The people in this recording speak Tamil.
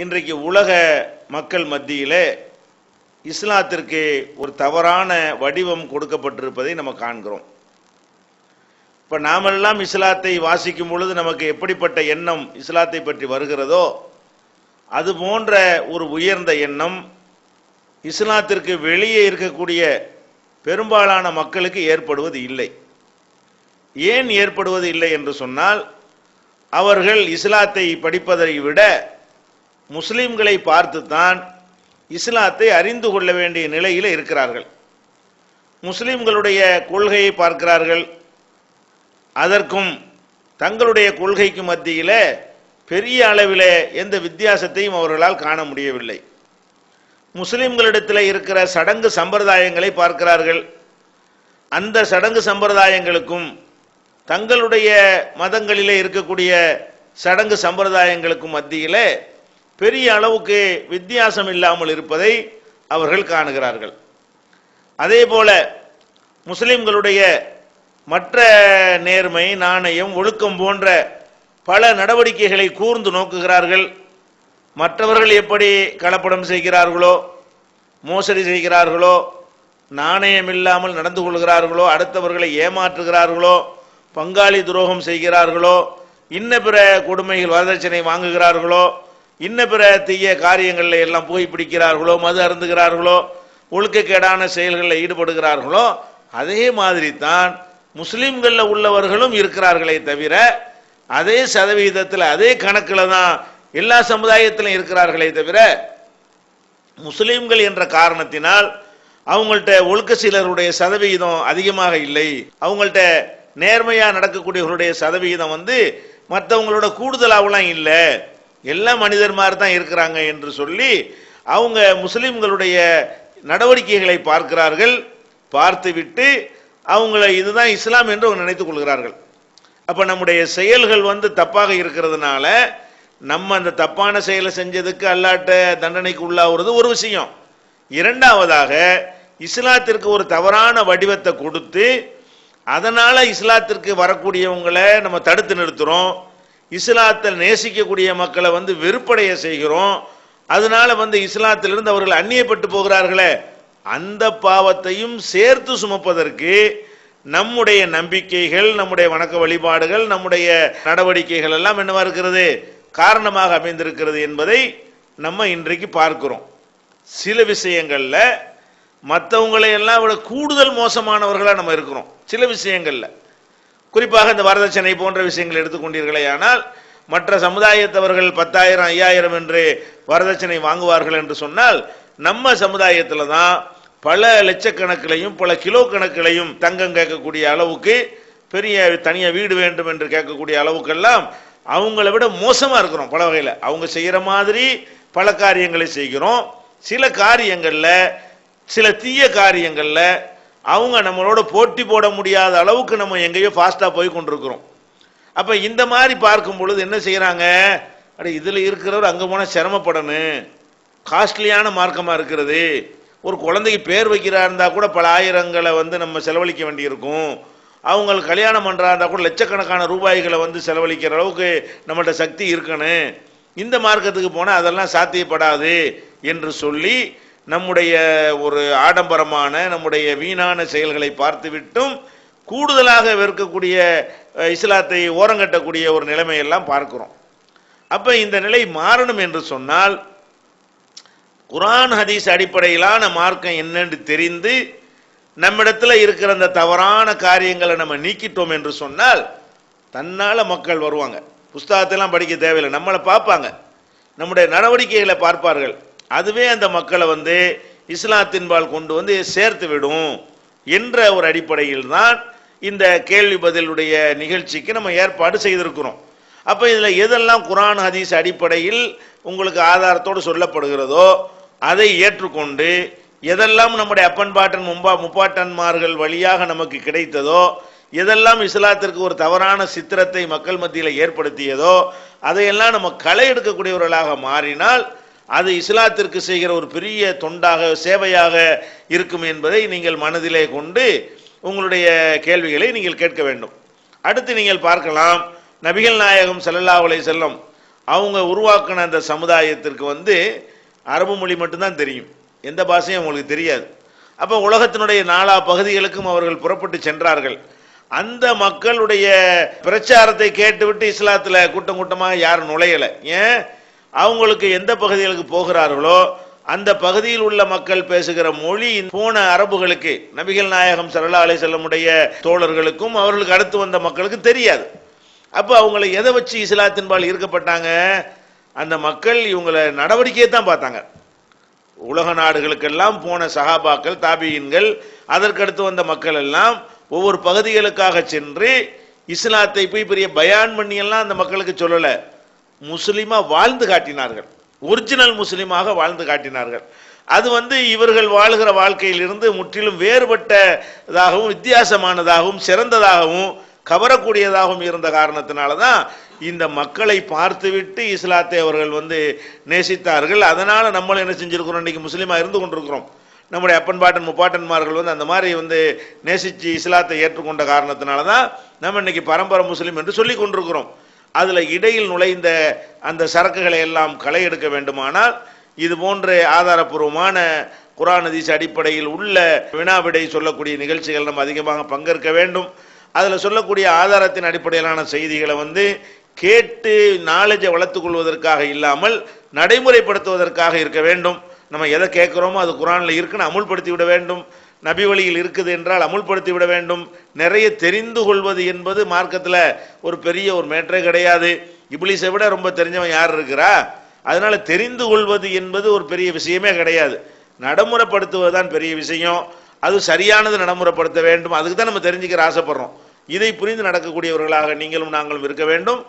இன்றைக்கு உலக மக்கள் மத்தியிலே இஸ்லாத்திற்கு ஒரு தவறான வடிவம் கொடுக்கப்பட்டிருப்பதை நம்ம காண்கிறோம். இப்போ நாமெல்லாம் இஸ்லாத்தை வாசிக்கும் பொழுது நமக்கு எப்படிப்பட்ட எண்ணம் இஸ்லாத்தை பற்றி வருகிறதோ அது போன்ற ஒரு உயர்ந்த எண்ணம் இஸ்லாத்திற்கு வெளியே இருக்கக்கூடிய பெரும்பாலான மக்களுக்கு ஏற்படுவது இல்லை. ஏன் ஏற்படுவது இல்லை என்று சொன்னால், அவர்கள் இஸ்லாத்தை படிப்பதை விட முஸ்லிம்களை பார்த்துத்தான் இஸ்லாத்தை அறிந்து கொள்ள வேண்டிய நிலையில் இருக்கிறார்கள். முஸ்லிம்களுடைய கொள்கையை பார்க்கிறார்கள். அதற்கும் தங்களுடைய கொள்கைக்கு மத்தியில் பெரிய அளவில் எந்த வித்தியாசத்தையும் அவர்களால் காண முடியவில்லை. முஸ்லிம்களிடத்தில் இருக்கிற சடங்கு சம்பிரதாயங்களை பார்க்கிறார்கள். அந்த சடங்கு சம்பிரதாயங்களுக்கும் தங்களுடைய மதங்களிலே இருக்கக்கூடிய சடங்கு சம்பிரதாயங்களுக்கும் மத்தியில் பெரிய அளவுக்கு வித்தியாசம் இல்லாமல் இருப்பதை அவர்கள் காணுகிறார்கள். அதே போல முஸ்லிம்களுடைய மற்ற நேர்மை, நாணயம், ஒழுக்கம் போன்ற பல நடவடிக்கைகளை கூர்ந்து நோக்குகிறார்கள். மற்றவர்கள் எப்படி கலப்படம் செய்கிறார்களோ, மோசடி செய்கிறார்களோ, நாணயம் இல்லாமல் நடந்து கொள்கிறார்களோ, அடுத்தவர்களை ஏமாற்றுகிறார்களோ, பங்காளி துரோகம் செய்கிறார்களோ, இன்ன பிற கொடுமைகள் வரதட்சணை வாங்குகிறார்களோ, இன்ன பிற தீய காரியங்களில் எல்லாம் புகைப்பிடிக்கிறார்களோ, மது அருந்துகிறார்களோ, ஒழுக்கக்கேடான செயல்களில் ஈடுபடுகிறார்களோ, அதே மாதிரி தான் முஸ்லிம்களில் உள்ளவர்களும் இருக்கிறார்களே தவிர அதே சதவீதத்தில் அதே கணக்கில் தான் எல்லா சமுதாயத்திலும் இருக்கிறார்களே தவிர முஸ்லிம்கள் என்ற காரணத்தினால் அவங்கள்ட்ட ஒழுக்க சீலருடைய சதவீதம் அதிகமாக இல்லை. அவங்கள்ட்ட நேர்மையாக நடக்கக்கூடியவர்களுடைய சதவீதம் மற்றவங்களோட கூடுதலாகலாம் இல்லை, எல்லா மனிதர் மாதிரி தான் இருக்கிறாங்க என்று சொல்லி அவங்க முஸ்லிம்களுடைய நடவடிக்கைகளை பார்க்கிறார்கள். பார்த்துவிட்டு அவங்களை இதுதான் இஸ்லாம் என்று நினைத்துக் கொள்கிறார்கள். அப்ப நம்முடைய செயல்கள் தப்பாக இருக்கிறதுனால நம்ம அந்த தப்பான செயலை செஞ்சதுக்கு அல்லாட்ட தண்டனைக்கு உள்ளாகிறது ஒரு விஷயம். இரண்டாவதாக இஸ்லாத்திற்கு ஒரு தவறான வடிவத்தை கொடுத்து அதனால இஸ்லாத்திற்கு வரக்கூடியவங்களை நம்ம தடுத்து நிறுத்துறோம். இஸ்லாத்தில் நேசிக்கக்கூடிய மக்களை வெறுப்படைய செய்கிறோம். அதனால இஸ்லாத்திலிருந்து அவர்கள் அந்நியப்பட்டு போகிறார்களே, அந்த பாவத்தையும் சேர்த்து சுமப்பதற்கு நம்முடைய நம்பிக்கைகள், நம்முடைய வணக்க வழிபாடுகள், நம்முடைய நடவடிக்கைகள் எல்லாம் என்னவா இருக்கிறது, காரணமாக அமைந்திருக்கிறது என்பதை நம்ம இன்றைக்கு பார்க்கிறோம். சில விஷயங்கள்ல மற்றவங்களை எல்லாம் விட கூடுதல் மோசமானவர்களாக நம்ம இருக்கிறோம். சில விஷயங்கள்ல குறிப்பாக இந்த வரதட்சணை போன்ற விஷயங்கள் எடுத்துக்கொண்டீர்களே ஆனால், மற்ற சமுதாயத்தவர்கள் 10,000 5,000 என்று வரதட்சணை வாங்குவார்கள் என்று சொன்னால், நம்ம சமுதாயத்தில் தான் பல லட்சக்கணக்கிலையும் பல கிலோ கணக்கிலையும் தங்கம் கேட்கக்கூடிய அளவுக்கு, பெரிய தனியாக வீடு வேண்டும் என்று கேட்கக்கூடிய அளவுக்கெல்லாம் அவங்கள விட மோசமாக இருக்கிறோம். பல வகையில் அவங்க செய்கிற மாதிரி பல காரியங்களை செய்கிறோம். சில காரியங்களில், சில தீய காரியங்களில் அவங்க நம்மளோட போட்டி போட முடியாத அளவுக்கு நம்ம எங்கேயோ ஃபாஸ்ட்டாக போய் கொண்டிருக்கிறோம். அப்போ இந்த மாதிரி பார்க்கும் பொழுது என்ன செய்கிறாங்க, இதில் இருக்கிறவர் அங்கே போனால் சிரமப்படணும், காஸ்ட்லியான மார்க்கமாக இருக்கிறது, ஒரு குழந்தைக்கு பேர் வைக்கிறா இருந்தால் கூட பல ஆயிரங்களை நம்ம செலவழிக்க வேண்டியிருக்கும், அவங்களுக்கு கல்யாணம் பண்ணுறா இருந்தால் கூட லட்சக்கணக்கான ரூபாய்களை செலவழிக்கிற அளவுக்கு நம்மள்ட்ட சக்தி இருக்கணும், இந்த மார்க்கத்துக்கு போனால் அதெல்லாம் சாத்தியப்படாது என்று சொல்லி நம்முடைய ஒரு ஆடம்பரமான நம்முடைய வீணான செயல்களை பார்த்துவிட்டும் கூடுதலாக வெறுக்கக்கூடிய இஸ்லாத்தை ஓரங்கட்டக்கூடிய ஒரு நிலைமையெல்லாம் பார்க்கிறோம். அப்போ இந்த நிலை மாறணும் என்று சொன்னால் குர்ஆன் ஹதீஸ் அடிப்படையிலான மார்க்கம் என்னென்று தெரிந்து நம்மிடத்தில் இருக்கிற அந்த தவறான காரியங்களை நம்ம நீக்கிட்டோம் என்று சொன்னால் தன்னால் மக்கள் வருவாங்க. புஸ்தகத்தெல்லாம் படிக்க தேவையில்லை, நம்மளை பார்ப்பாங்க, நம்முடைய நடவடிக்கைகளை பார்ப்பார்கள். அதுவே அந்த மக்களை இஸ்லாத்தின்பால் கொண்டு சேர்த்து விடும் என்ற ஒரு அடிப்படையில் தான் இந்த கேள்வி பதிலுடைய நிகழ்ச்சிக்கு நம்ம ஏற்பாடு செய்திருக்கிறோம். அப்போ இதில் எதெல்லாம் குர்ஆன் ஹதீஸ் அடிப்படையில் உங்களுக்கு ஆதாரத்தோடு சொல்லப்படுகிறதோ அதை ஏற்றுக்கொண்டு, எதெல்லாம் நம்முடைய அப்பன்பாட்டன் முப்பாட்டன்மார்கள் வழியாக நமக்கு கிடைத்ததோ, எதெல்லாம் இஸ்லாத்திற்கு ஒரு தவறான சித்திரத்தை மக்கள் மத்தியில் ஏற்படுத்தியதோ அதையெல்லாம் நம்ம களை எடுக்கக்கூடியவர்களாக மாறினால் அது இஸ்லாத்திற்கு செய்கிற ஒரு பெரிய தொண்டாக, சேவையாக இருக்கும் என்பதை நீங்கள் மனதிலே கொண்டு உங்களுடைய கேள்விகளை நீங்கள் கேட்க வேண்டும். அடுத்து நீங்கள் பார்க்கலாம், நபிகள் நாயகம் ஸல்லல்லாஹு அலைஹி வஸல்லம் அவங்க உருவாக்கின அந்த சமுதாயத்திற்கு வந்து அரபு மொழி மட்டும்தான் தெரியும், எந்த பாஷையும் அவங்களுக்கு தெரியாது. அப்போ உலகத்தினுடைய நாலா பகுதிகளுக்கும் அவர்கள் புறப்பட்டு சென்றார்கள். அந்த மக்களுடைய பிரச்சாரத்தை கேட்டுவிட்டு இஸ்லாத்துல கூட்டம் கூட்டமாக யாரும் நுழையலை. ஏன்? அவங்களுக்கு எந்த பகுதிகளுக்கு போகிறார்களோ அந்த பகுதியில் உள்ள மக்கள் பேசுகிற மொழி போன அரபுகளுக்கு, நபிகள் நாயகம் ஸல்லல்லாஹு அலைஹி வஸல்லமுடைய தோழர்களுக்கும் அவர்களுக்கு அடுத்து வந்த மக்களுக்கு தெரியாது. அப்ப அவங்களை எதை வச்சு இஸ்லாத்தின்பால் ஈர்க்கப்பட்டாங்க? அந்த மக்கள் இவங்களை நடவடிக்கையை தான் பார்த்தாங்க. உலக நாடுகளுக்கெல்லாம் போன சஹாபாக்கள், தாபியின்கள், அதற்கடுத்து வந்த மக்கள் எல்லாம் ஒவ்வொரு பகுதிகளுக்காக சென்று இஸ்லாத்தை போய் பெரிய பயான் பண்ணி எல்லாம் அந்த மக்களுக்கு சொல்லல, முஸ்லிமா வாழ்ந்து காட்டினார்கள். ஒரிஜினல் முஸ்லிமாக வாழ்ந்து காட்டினார்கள். அது வந்து இவர்கள் வாழ்கிற வாழ்க்கையில் இருந்து முற்றிலும் வேறுபட்டதாகவும் வித்தியாசமானதாகவும் சிறந்ததாகவும் கவரக்கூடியதாகவும் இருந்த காரணத்தினால தான் இந்த மக்களை பார்த்துவிட்டு இஸ்லாத்தை அவர்கள் வந்து நேசித்தார்கள். அதனால நம்மளும் என்ன செஞ்சிருக்கிறோம், இன்னைக்கு முஸ்லீமா இருந்து கொண்டிருக்கிறோம். நம்முடைய அப்பன் பாட்டன் முப்பாட்டன்மார்கள் வந்து அந்த மாதிரி வந்து நேசிச்சு இஸ்லாத்தை ஏற்றுக்கொண்ட காரணத்தினால தான் நம்ம இன்னைக்கு பரம்பரை முஸ்லீம் என்று சொல்லி கொண்டிருக்கிறோம். அதுல இடையில் நுழைந்த அந்த சரக்குகளை எல்லாம் களை எடுக்க வேண்டுமானால் இது போன்ற ஆதாரபூர்வமான குர்ஆன் ஹதீஸ் அடிப்படையில் உள்ள வினாவிடை சொல்லக்கூடிய நிகழ்ச்சிகள் நம்ம அதிகமாக பங்கேற்க வேண்டும். அதில் சொல்லக்கூடிய ஆதாரத்தின் அடிப்படையிலான செய்திகளை வந்து கேட்டு நாலேஜை வளர்த்துக் கொள்வதற்காக இல்லாமல் நடைமுறைப்படுத்துவதற்காக இருக்க வேண்டும். நம்ம எதை கேட்குறோமோ அது குர்ஆனில் இருக்குன்னு அமுல்படுத்தி விட வேண்டும். நபி வழியில் இருக்குது என்றால் அமுல்படுத்தி விட வேண்டும். நிறைய தெரிந்து கொள்வது என்பது மார்க்கத்தில் ஒரு பெரிய ஒரு மேட்டரே கிடையாது. இப்லீஸை விட ரொம்ப தெரிஞ்சவன் யார் இருக்கிறா? அதனால தெரிந்து கொள்வது என்பது ஒரு பெரிய விஷயமே கிடையாது. நடைமுறைப்படுத்துவதுதான் பெரிய விஷயம். அது சரியானது நடைமுறைப்படுத்த வேண்டும். அதுக்கு தான் நம்ம தெரிஞ்சுக்கிற ஆசைப்படுறோம். இதை புரிந்து நடக்கக்கூடியவர்களாக நீங்களும் நாங்களும் இருக்க வேண்டும்.